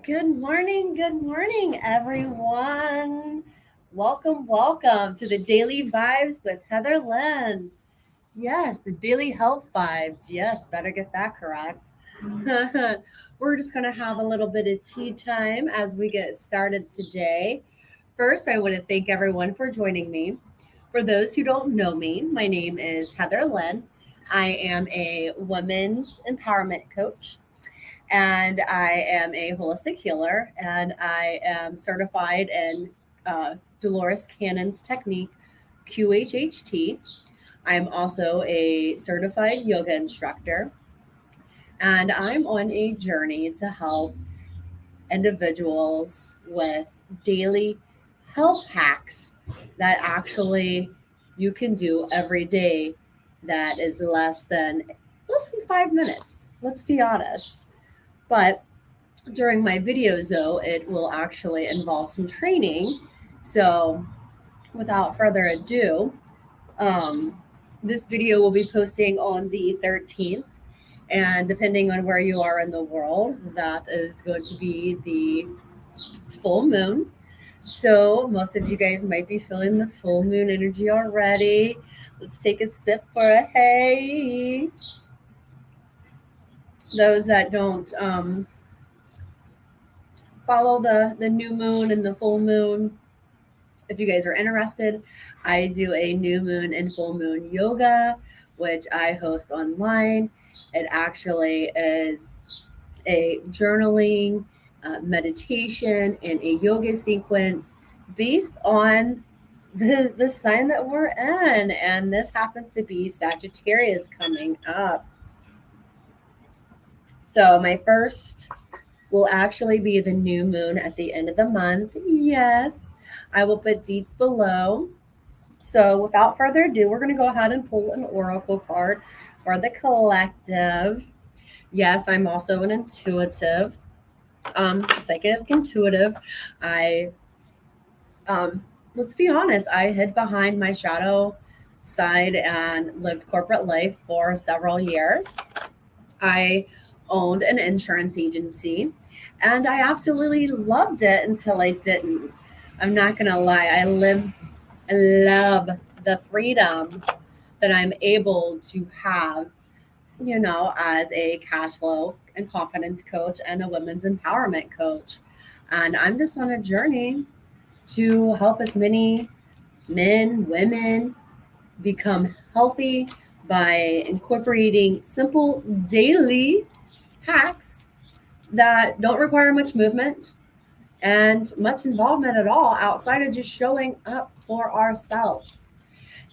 Good morning, everyone. Welcome to the Daily Vibes with Heather Lynn. Yes, the Daily Health Vibes. Yes, better get that correct. We're just going to have a little bit of tea time as we get started today. First, I want to thank everyone for joining me. For those who don't know me, my name is Heather Lynn. I am a women's empowerment coach and I am a holistic healer, and I am certified in Dolores Cannon's technique, QHHT. I'm also a certified yoga instructor, and I'm on a journey to help individuals with daily health hacks that actually you can do every day that is less than 5 minutes. Let's be honest. But during my videos, though, it will actually involve some training. So, without further ado, um, this video will be posting on the 13th. And depending on where you are in the world, that is going to be the full moon. So, most of you guys might be feeling the full moon energy already. Let's take a sip for a hey. Those that don't follow the new moon and the full moon, if you guys are interested, I do a new moon and full moon yoga, which I host online. It actually is a journaling, meditation, and a yoga sequence based on the sign that we're in. And this happens to be Sagittarius coming up. So, my first will actually be the new moon at the end of the month. Yes, I will put deets below. So, without further ado, we're going to go ahead and pull an oracle card for the collective. Yes, I'm also an intuitive, psychic intuitive. I, let's be honest, I hid behind my shadow side and lived corporate life for several years. I owned an insurance agency and I absolutely loved it until I didn't. I'm not going to lie. I love the freedom that I'm able to have, as a cash flow and confidence coach and a women's empowerment coach. And I'm just on a journey to help as many men, women become healthy by incorporating simple daily hacks that don't require much movement and much involvement at all outside of just showing up for ourselves.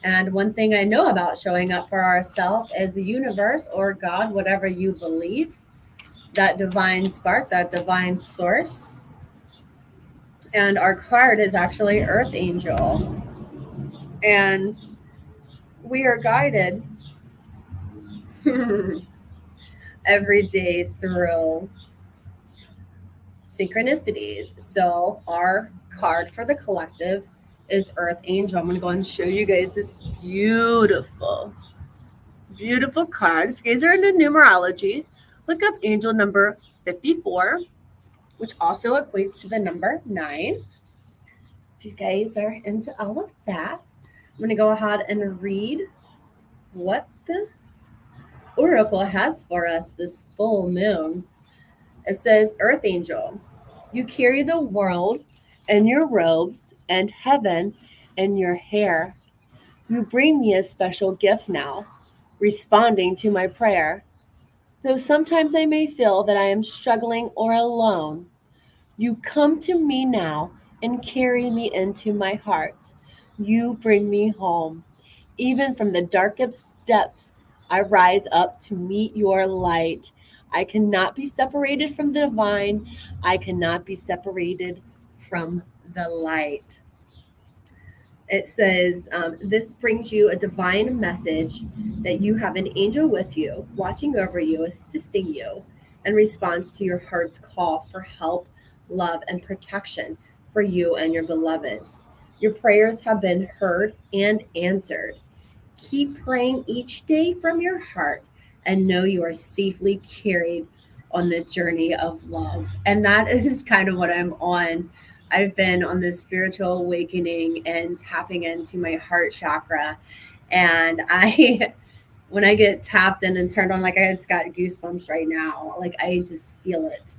And one thing I know about showing up for ourselves is the universe or God, whatever you believe, that divine spark, that divine source. And our card is actually Earth Angel. And we are guided every day through synchronicities. So our card for the collective is Earth Angel. I'm going to go and show you guys this beautiful card. If you guys are into numerology, look up angel number 54, which also equates to the number 9. If you guys are into all of that, I'm going to go ahead and read what the oracle has for us this full moon. It says, Earth Angel, you carry the world in your robes and heaven in your hair. You bring me a special gift now, responding to my prayer. Though sometimes I may feel that I am struggling or alone, you come to me now and carry me into my heart. You bring me home. Even from the darkest depths, I rise up to meet your light. I cannot be separated from the divine. I cannot be separated from the light. It says, this brings you a divine message that you have an angel with you, watching over you, assisting you in response to your heart's call for help, love, and protection for you and your beloveds. Your prayers have been heard and answered. Keep praying each day from your heart and know you are safely carried on the journey of love. And that is kind of what I'm on. I've been on this spiritual awakening and tapping into my heart chakra. And I, when I get tapped in and turned on, like I just got goosebumps right now. Like I just feel it.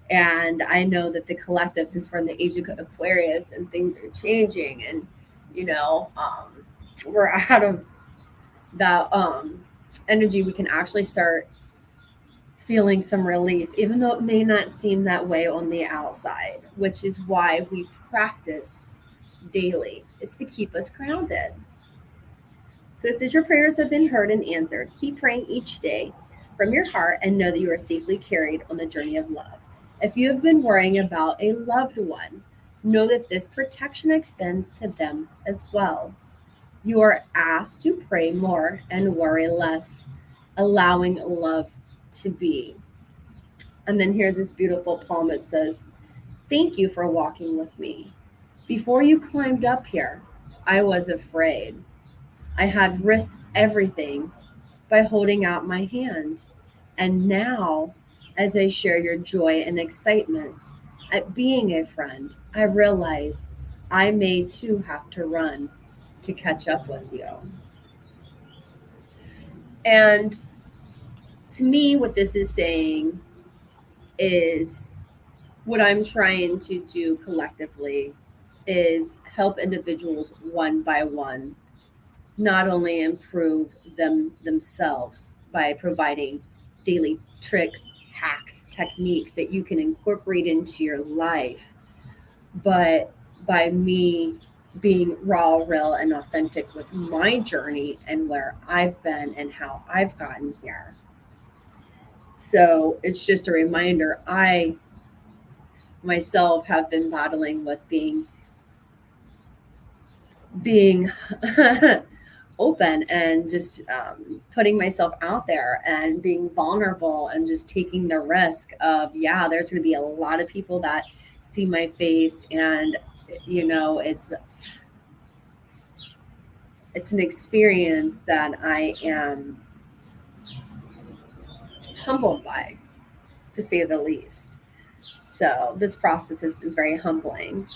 And I know that the collective, since we're in the age of Aquarius and things are changing, and we're out of that energy, we can actually start feeling some relief, even though it may not seem that way on the outside, which is why we practice daily. It's to keep us grounded. So, since your prayers have been heard and answered, keep praying each day from your heart and know that you are safely carried on the journey of love. If you have been worrying about a loved one, know that this protection extends to them as well. You are asked to pray more and worry less, allowing love to be. And then here's this beautiful poem. It says, "Thank you for walking with me. Before you climbed up here, I was afraid. I had risked everything by holding out my hand. And now, as I share your joy and excitement at being a friend, I realize I may too have to run to catch up with you." And to me, what this is saying is what I'm trying to do collectively is help individuals one by one not only improve themselves by providing daily tricks, hacks, techniques that you can incorporate into your life, but by me being raw, real, and authentic with my journey and where I've been and how I've gotten here. So it's just a reminder. I myself have been battling with being open and just putting myself out there and being vulnerable and just taking the risk of, yeah, there's going to be a lot of people that see my face, and it's an experience that I am humbled by, to say the least. So this process has been very humbling.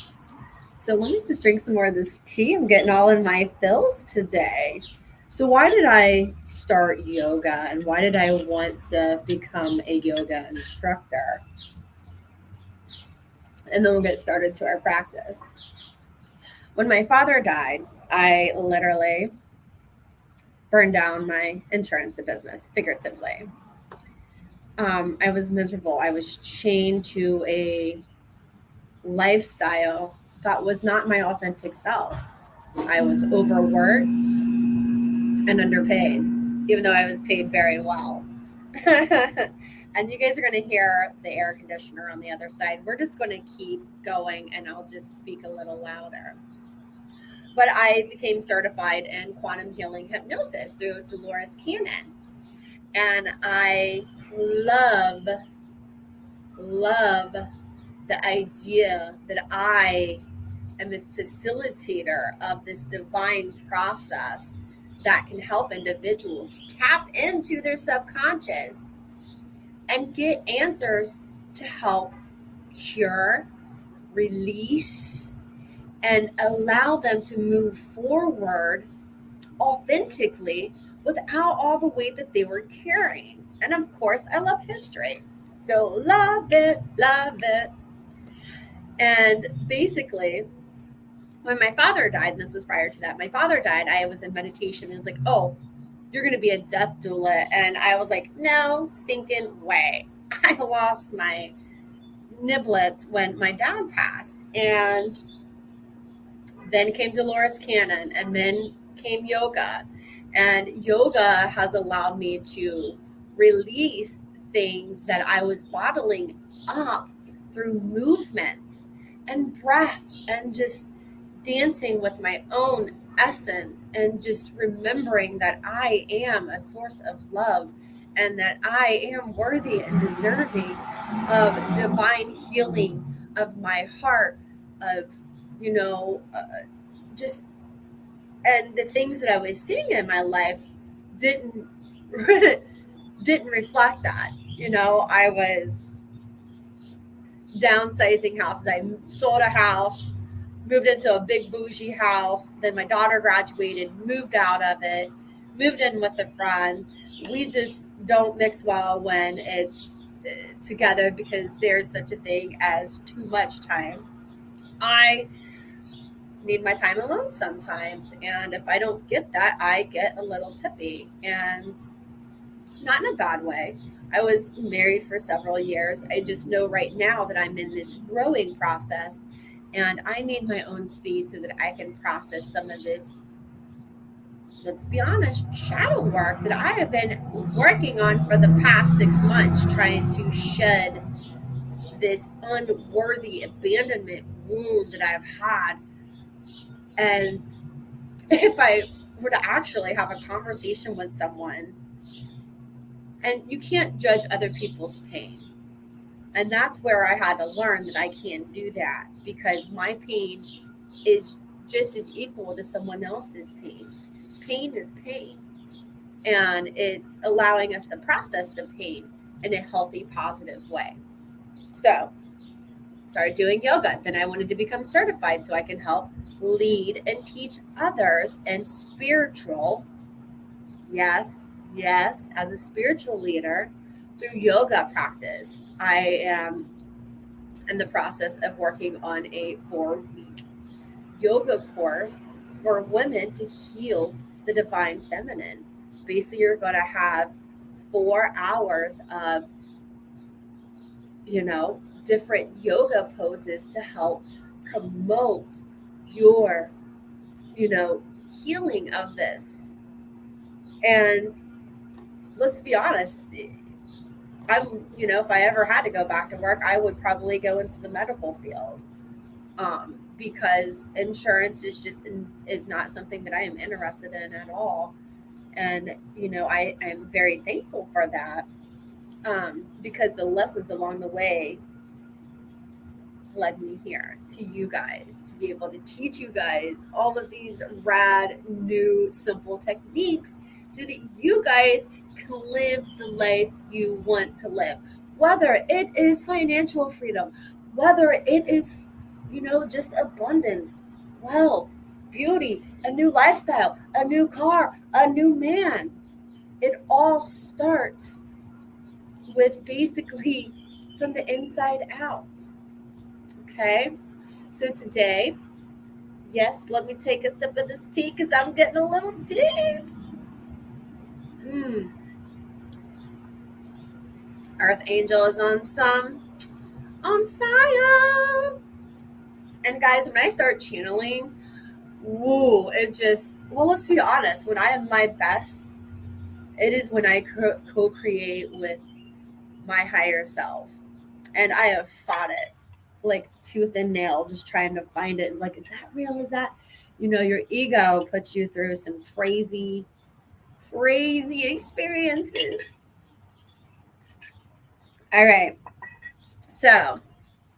So let me just drink some more of this tea. I'm getting all in my fills today. So why did I start yoga, and why did I want to become a yoga instructor? And then we'll get started to our practice. When my father died, I literally burned down my insurance business, figuratively. I was miserable. I was chained to a lifestyle that was not my authentic self. I was overworked and underpaid, even though I was paid very well. And you guys are going to hear the air conditioner on the other side. We're just going to keep going, and I'll just speak a little louder. But I became certified in quantum healing hypnosis through Dolores Cannon. And I love the idea that I am a facilitator of this divine process that can help individuals tap into their subconscious and get answers to help cure, release, and allow them to move forward authentically without all the weight that they were carrying. And of course, I love history. So love it, love it. And basically, when my father died, and this was prior to that, my father died, I was in meditation, and it was like, oh, you're going to be a death doula. And I was like, no stinking way. I lost my niblets when my dad passed. And then came Dolores Cannon, and then came yoga. And yoga has allowed me to release things that I was bottling up through movement and breath and just dancing with my own essence, and just remembering that I am a source of love and that I am worthy and deserving of divine healing of my heart, of, just, and the things that I was seeing in my life didn't didn't reflect that. I was downsizing houses. I sold a house, moved into a big bougie house. Then my daughter graduated, moved out of it, moved in with a friend. We just don't mix well when it's together because there's such a thing as too much time. I need my time alone sometimes. And if I don't get that, I get a little tippy. And not in a bad way. I was married for several years. I just know right now that I'm in this growing process and I need my own space so that I can process some of this, let's be honest, shadow work that I have been working on for the past 6 months, trying to shed this unworthy abandonment wound that I've had. And if I were to actually have a conversation with someone, and you can't judge other people's pain. And that's where I had to learn that I can't do that because my pain is just as equal to someone else's pain. Pain is pain. And it's allowing us to process the pain in a healthy, positive way. So, started doing yoga. Then I wanted to become certified so I can help lead and teach others in spiritual, yes, as a spiritual leader through yoga practice. I am in the process of working on a 4-week yoga course for women to heal the divine feminine. Basically, you're going to have 4 hours of, different yoga poses to help promote your, healing of this. And let's be honest, if I ever had to go back to work, I would probably go into the medical field. Because insurance is not something that I am interested in at all. And, I am very thankful for that. Because the lessons along the way led me here to you guys to be able to teach you guys all of these rad, new, simple techniques so that you guys can live the life you want to live. Whether it is financial freedom, whether it is, just abundance, wealth, beauty, a new lifestyle, a new car, a new man. It all starts with basically from the inside out. Okay, so today, yes, let me take a sip of this tea because I'm getting a little deep. Mm. Earth Angel is on fire. And guys, when I start channeling, woo, let's be honest, when I am my best, it is when I co-create with my higher self. And I have fought it like tooth and nail, just trying to find it. Like, is that real? Is that, your ego puts you through some crazy, crazy experiences. All right. So,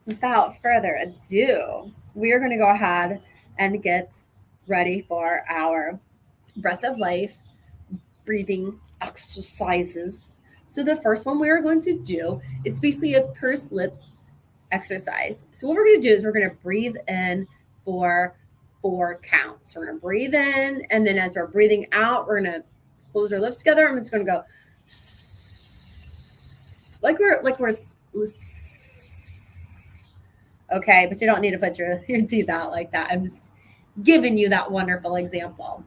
without further ado, we are going to go ahead and get ready for our breath of life breathing exercises. So, the first one we are going to do is basically a pursed lips exercise. So what we're going to do is we're going to breathe in for 4 counts. So we're going to breathe in, and then as we're breathing out, we're going to close our lips together. I'm just going to go like we're okay, but you don't need to put your teeth out like that. I'm just giving you that wonderful example.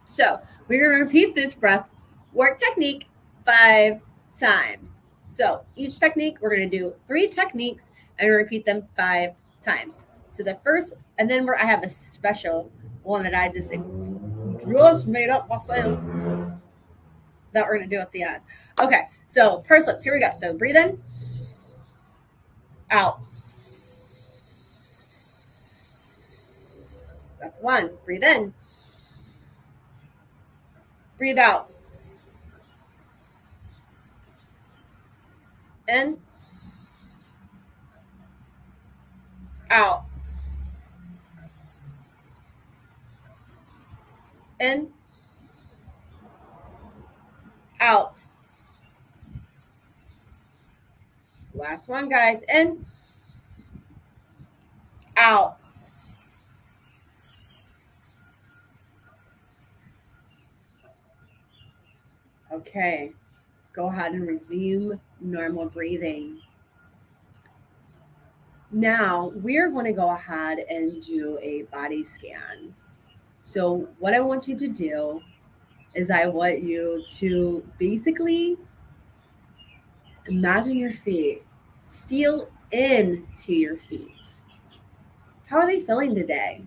So we're going to repeat this breath work technique 5 times. So each technique, we're going to do 3 techniques and repeat them 5 times. So the first, and then I have a special one that I just made up myself that we're going to do at the end. Okay, so pursed lips. Here we go. So breathe in, out. That's 1. Breathe in. Breathe out. In. Out. In. Out. Last one, guys. In, out. Okay, go ahead and resume normal breathing. Now, we're going to go ahead and do a body scan. So what I want you to do is I want you to basically imagine your feet. Feel into your feet. How are they feeling today?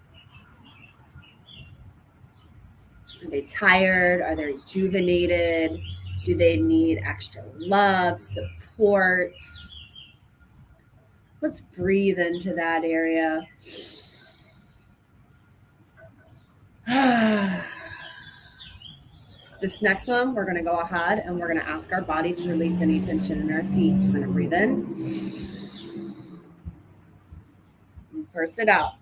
Are they tired? Are they rejuvenated? Do they need extra love, support? Let's breathe into that area. This next one, we're going to go ahead and we're going to ask our body to release any tension in our feet. So we're going to breathe in and purse it out.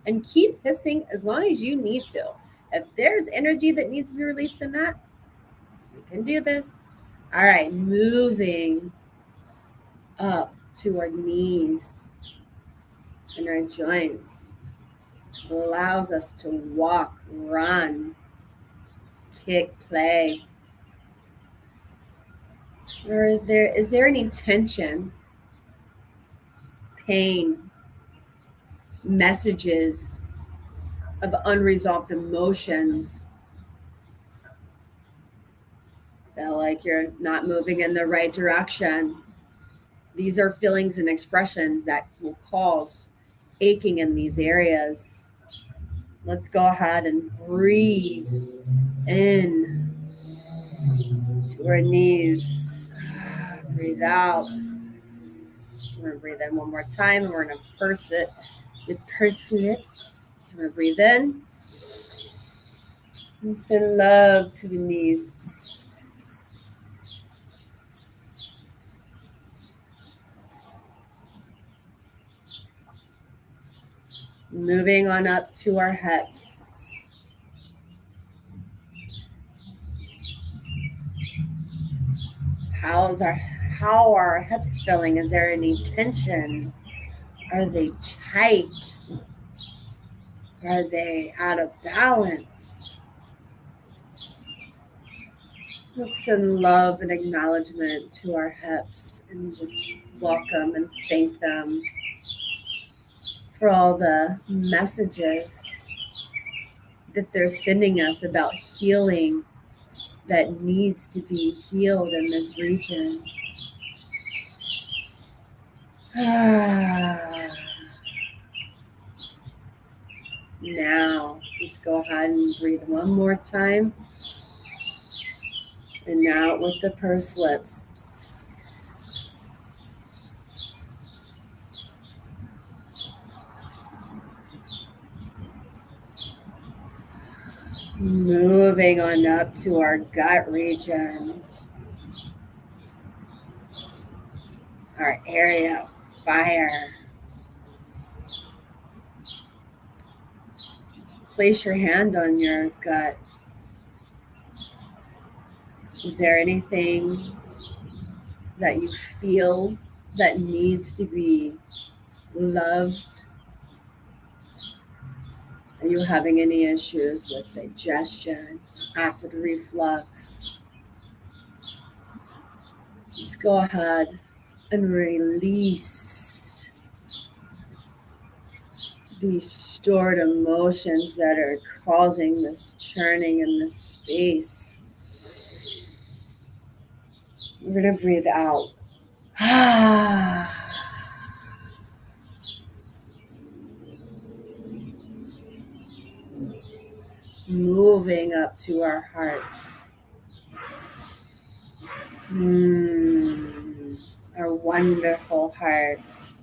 And keep hissing as long as you need to. If there's energy that needs to be released in that, we can do this. All right, moving up to our knees and our joints. Allows us to walk, run, kick, play. Is there any tension, pain, messages of unresolved emotions? Feel like you're not moving in the right direction. These are feelings and expressions that will cause aching in these areas. Let's go ahead and breathe in to our knees. Breathe out. We're going to breathe in one more time, and we're going to purse it with pursed lips. So we're going to breathe in and send love to the knees. Moving on up to our hips. How are our hips feeling? Is there any tension? Are they tight? Are they out of balance? Let's send love and acknowledgement to our hips and just welcome and thank them for all the messages that they're sending us about healing that needs to be healed in this region. Now, let's go ahead and breathe one more time. And now with the pursed lips. Moving on up to our gut region. Our area of fire. Place your hand on your gut. Is there anything that you feel that needs to be loved? Are you having any issues with digestion, acid reflux? Let's go ahead and release these stored emotions that are causing this churning in this space. We're going to breathe out. Moving up to our hearts. Our wonderful hearts.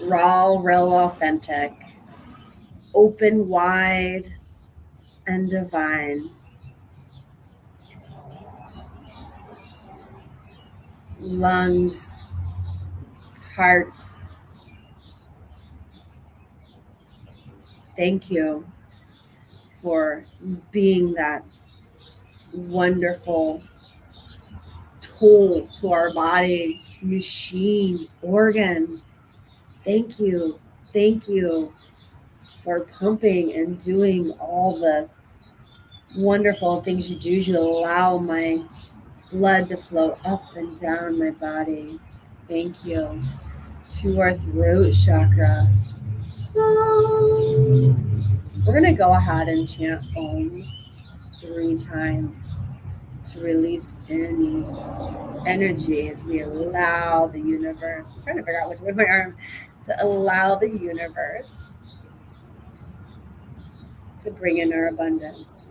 Raw, real, authentic. Open, wide, and divine. Lungs, hearts, Thank you for being that wonderful tool to our body, machine, organ. Thank you. Thank you for pumping and doing all the wonderful things you do. You allow my blood to flow up and down my body. Thank you. To our throat chakra. We're going to go ahead and chant Om 3 times to release any energy as we allow the universe. I'm trying to figure out which way my arm to allow the universe to bring in our abundance.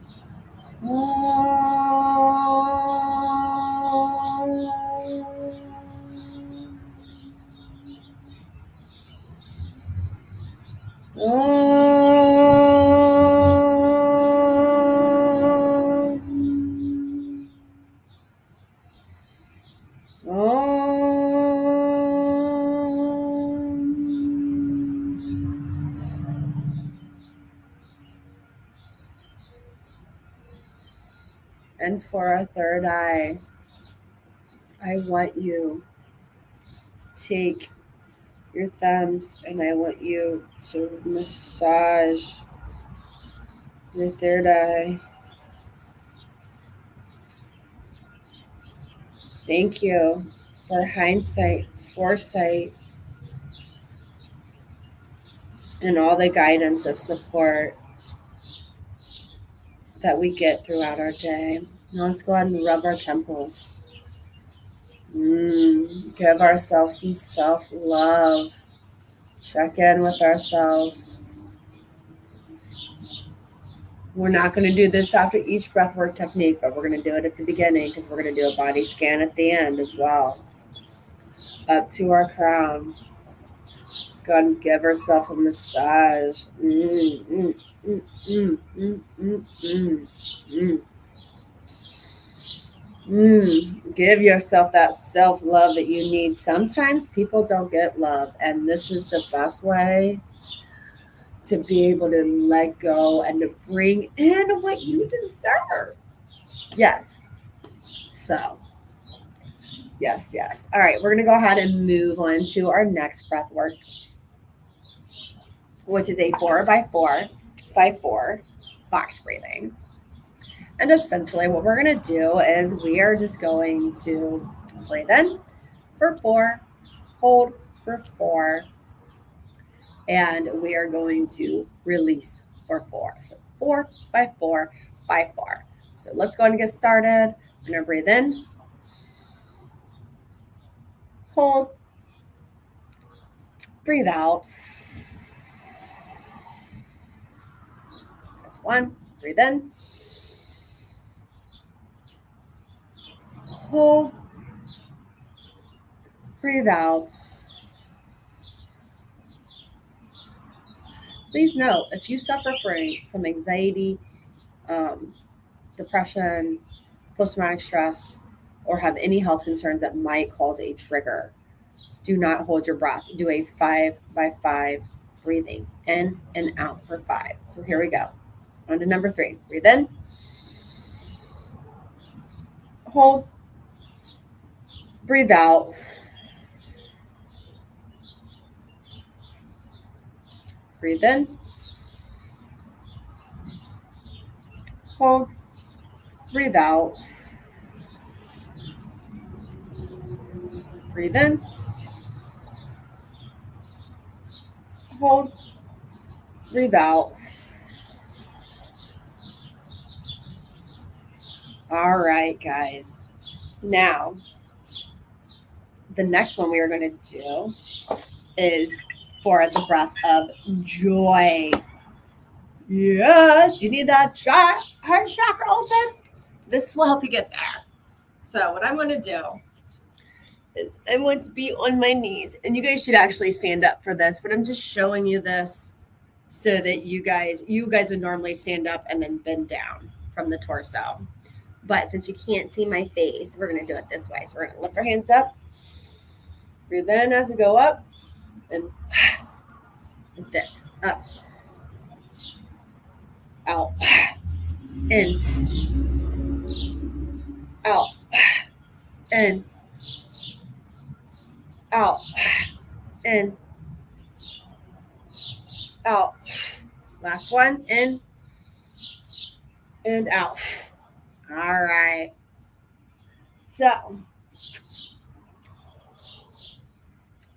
And for our third eye, I want you to take your thumbs and I want you to massage your third eye. Thank you for hindsight, foresight, and all the guidance of support that we get throughout our day. Now let's go ahead and rub our temples. Give ourselves some self-love. Check in with ourselves. We're not going to do this after each breathwork technique, but we're going to do it at the beginning because we're going to do a body scan at the end as well. Up to our crown. Let's go ahead and give ourselves a massage. Give yourself that self-love that you need. Sometimes people don't get love, and this is the best way to be able to let go and to bring in what you deserve. Yes. So, yes. All right, we're going to go ahead and move on to our next breath work, which is a 4x4 box breathing. And essentially what we're going to do is we are just going to breathe in for 4, hold for 4, and we are going to release for 4. So 4x4 by 4. So let's go ahead and get started. I'm going to breathe in, hold, breathe out. That's 1. Breathe in, hold, breathe out. Please note, if you suffer from anxiety, depression, post-traumatic stress, or have any health concerns that might cause a trigger, do not hold your breath. Do a 5x5 breathing in and out for 5. So here we go. On to number 3. Breathe in, hold, breathe out. Breathe in, hold, breathe out. Breathe in, hold, breathe out. All right, guys. Now, the next one we are going to do is for the breath of joy. Yes, you need that heart chakra open. This will help you get there. So what I'm going to do is I'm going to be on my knees, and you guys should actually stand up for this, but I'm just showing you this so that you guys would normally stand up and then bend down from the torso. But since you can't see my face, we're going to do it this way. So we're going to lift our hands up, breathe in as we go up, and like this, up, out, in, out, in, out, in, out. Last one, in and out. All right. So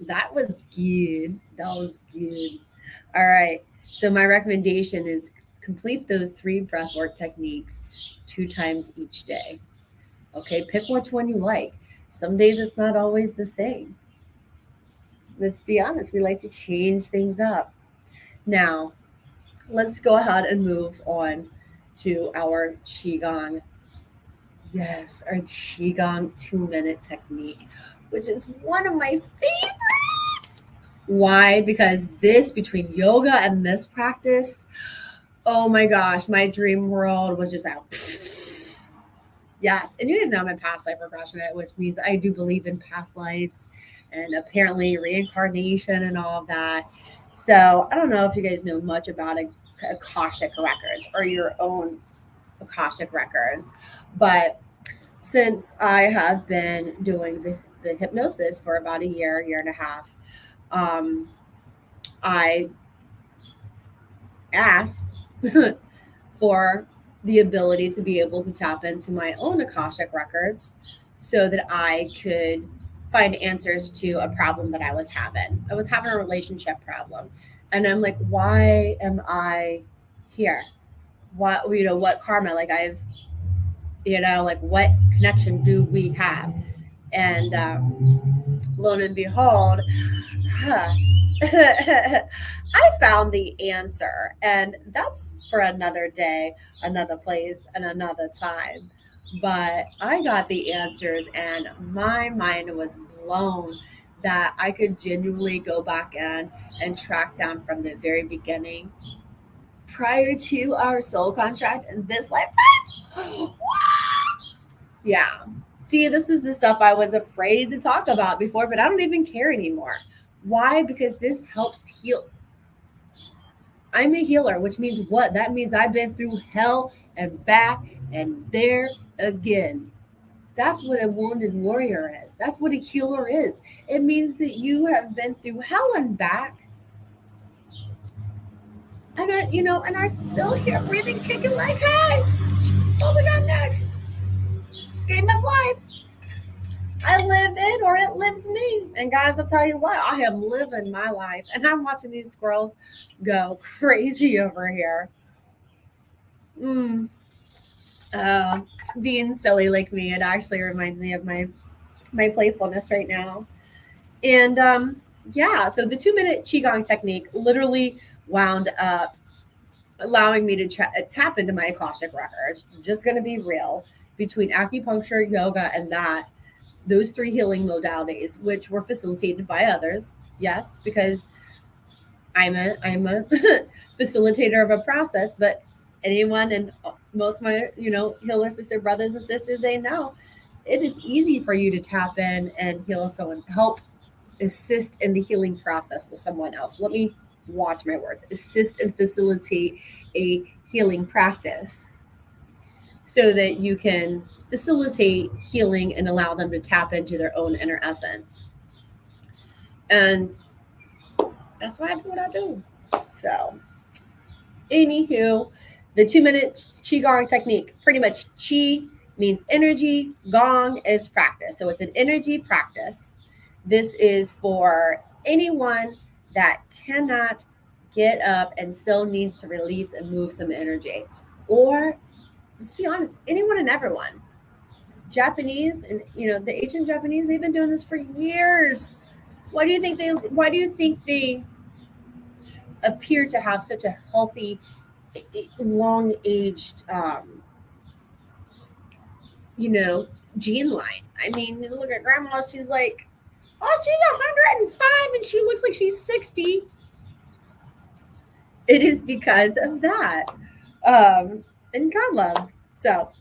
that was good. That was good. All right. So my recommendation is complete those 3 breathwork techniques 2 times each day. Okay, pick which one you like. Some days it's not always the same. Let's be honest, we like to change things up. Now, let's go ahead and move on to our Qi-Gong. Yes, our Qi-Gong 2-minute technique, which is one of my favorites. Why? Because this, between yoga and this practice, oh my gosh, my dream world was just out. Yes, and you guys know I'm a past life regressionist, which means I do believe in past lives and apparently reincarnation and all of that. So I don't know if you guys know much about Akashic records or your own Akashic records, but since I have been doing the hypnosis for about a year and a half, I asked for the ability to be able to tap into my own Akashic records so that I could find answers to a problem that I was having. I was having a relationship problem. And I'm like, why am I here? What karma? Like like what connection do we have? And lo and behold, I found the answer, and that's for another day, another place, and another time. But I got the answers, and my mind was blown that I could genuinely go back in and track down from the very beginning prior to our soul contract in this lifetime. Yeah. See, this is the stuff I was afraid to talk about before, but I don't even care anymore. Why? Because this helps heal. I'm a healer, which means what? That means I've been through hell and back and there again. That's what a wounded warrior is. That's what a healer is. It means that you have been through hell and back and are still here breathing, kicking like, hey, what we got next? Game of life. I live it or it lives me. And guys, I'll tell you what, I am living my life. And I'm watching these squirrels go crazy over here. Being silly like me, it actually reminds me of my playfulness right now. And so the 2-minute Qi-Gong technique literally wound up allowing me to tap into my Akashic records. Just going to be real. Between acupuncture, yoga, and those 3 healing modalities, which were facilitated by others. Yes, because I'm a facilitator of a process, but anyone and most of my, healer sister brothers and sisters, they know it is easy for you to tap in and heal someone, help assist in the healing process with someone else. Let me watch my words. Assist and facilitate a healing practice so that you can facilitate healing and allow them to tap into their own inner essence. And that's why I do what I do. So, anywho, the 2-minute Qi-Gong technique, pretty much Qi means energy, Gong is practice. So it's an energy practice. This is for anyone that cannot get up and still needs to release and move some energy. Or, let's be honest, anyone and everyone. Japanese and the ancient Japanese, they've been doing this for years. Why do you think they appear to have such a healthy, long-aged gene line? I mean, look at grandma, she's like, oh, she's 105 and she looks like she's 60. It is because of that. And God love. So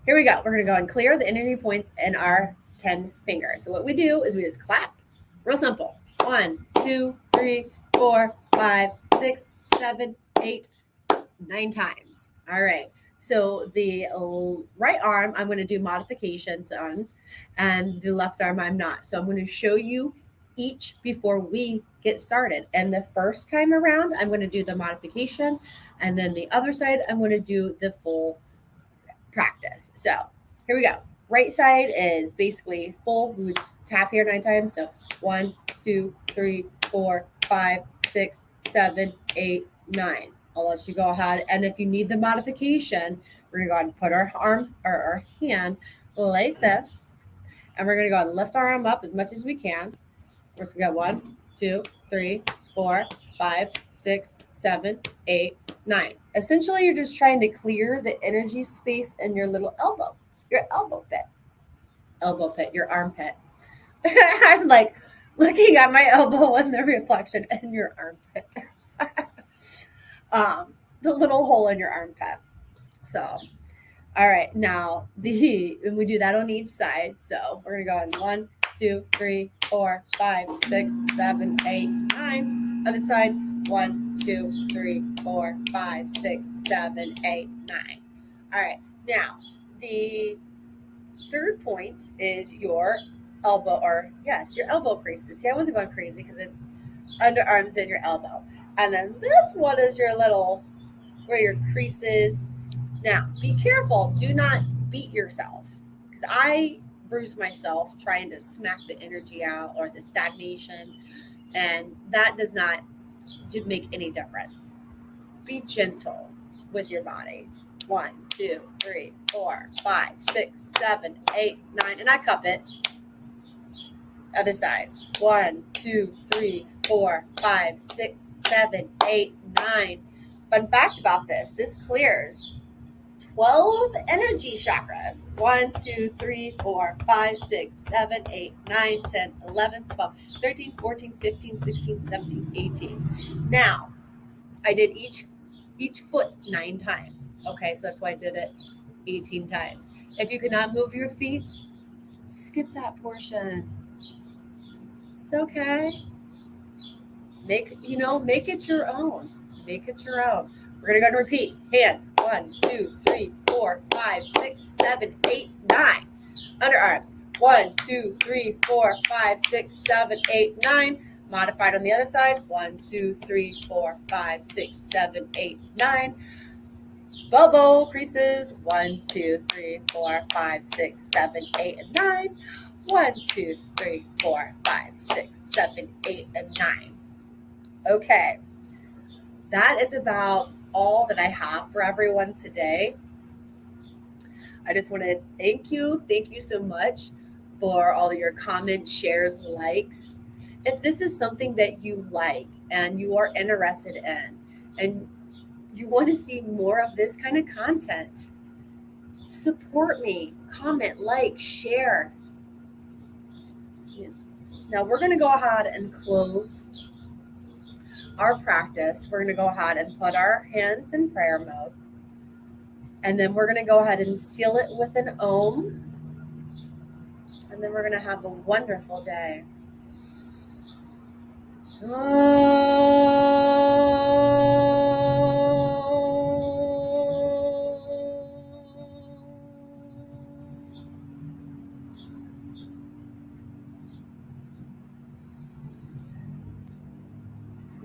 here we go. We're going to go and clear the energy points in our 10 fingers. So what we do is we just clap. Real simple. 1, 2, 3, 4, 5, 6, 7, 8, 9 times. All right. So the right arm, I'm going to do modifications on, and the left arm, I'm not. So I'm going to show you each before we get started. And the first time around, I'm going to do the modification. And then the other side, I'm going to do the full practice. So here we go. Right side is basically full. We would tap here 9 times. So 1, 2, 3, 4, 5, 6, 7, 8, 9. I'll let you go ahead. And if you need the modification, we're going to go ahead and put our arm or our hand like this. And we're going to go ahead and lift our arm up as much as we can. We're just going to go 1, 2, 3, 4, 5, 6, 7, 8, 9. Essentially, you're just trying to clear the energy space in your little elbow, your elbow pit, your armpit. I'm like looking at my elbow and the reflection in your armpit. The little hole in your armpit. So, all right, now and we do that on each side. So we're gonna go on 1, 2, 3, 4, 5, 6, 7, 8, 9. Other side, 1, 2, 3, 4, 5, 6, 7, 8, 9. All right, now the third point is your elbow, or yes, your elbow creases. See, I wasn't going crazy because it's underarms and your elbow. And then this one is your little, where your creases. Now, be careful. Do not beat yourself, because I bruised myself trying to smack the energy out or the stagnation, and that does not make any difference. Be gentle with your body. 1, 2, 3, 4, 5, 6, 7, 8, 9, and I cup it. Other side. 1, 2, 3, 4, 5, 6, 7, 8, 9. Fun fact about this clears 12 energy chakras. 1, 2, 3, 4, 5, 6, 7, 8, 9, 10, 11, 12, 13, 14, 15, 16, 17, 18. Now, I did each foot 9 times. Okay, so that's why I did it 18 times. If you cannot move your feet, skip that portion. It's okay. Make it your own. Make it your own. We're going to go and repeat. Hands. 1, 2, 3, 4, 5, 6, 7, 8, 9. Underarms. 1, 2, 3, 4, 5, 6, 7, 8, 9. Modified on the other side. 1, 2, 3, 4, 5, 6, 7, 8, 9. Bubble creases. 1, 2, 3, 4, 5, 6, 7, 8, and 9. 1, 2, 3, 4, 5, 6, 7, 8, and 9. Okay. That is about all that I have for everyone today. I just want to thank you. Thank you so much for all of your comments, shares, likes. If this is something that you like and you are interested in, and you want to see more of this kind of content, support me, comment, like, share. Now we're going to go ahead and close our practice. We're going to go ahead and put our hands in prayer mode. And then we're going to go ahead and seal it with an Om. And then we're going to have a wonderful day.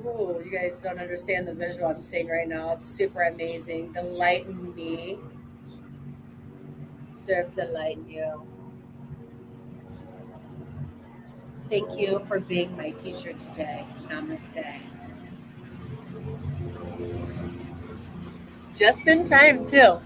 Oh, you guys don't understand the visual I'm seeing right now. It's super amazing. The light in me serves the light in you. Thank you for being my teacher today. Namaste. Just in time, too.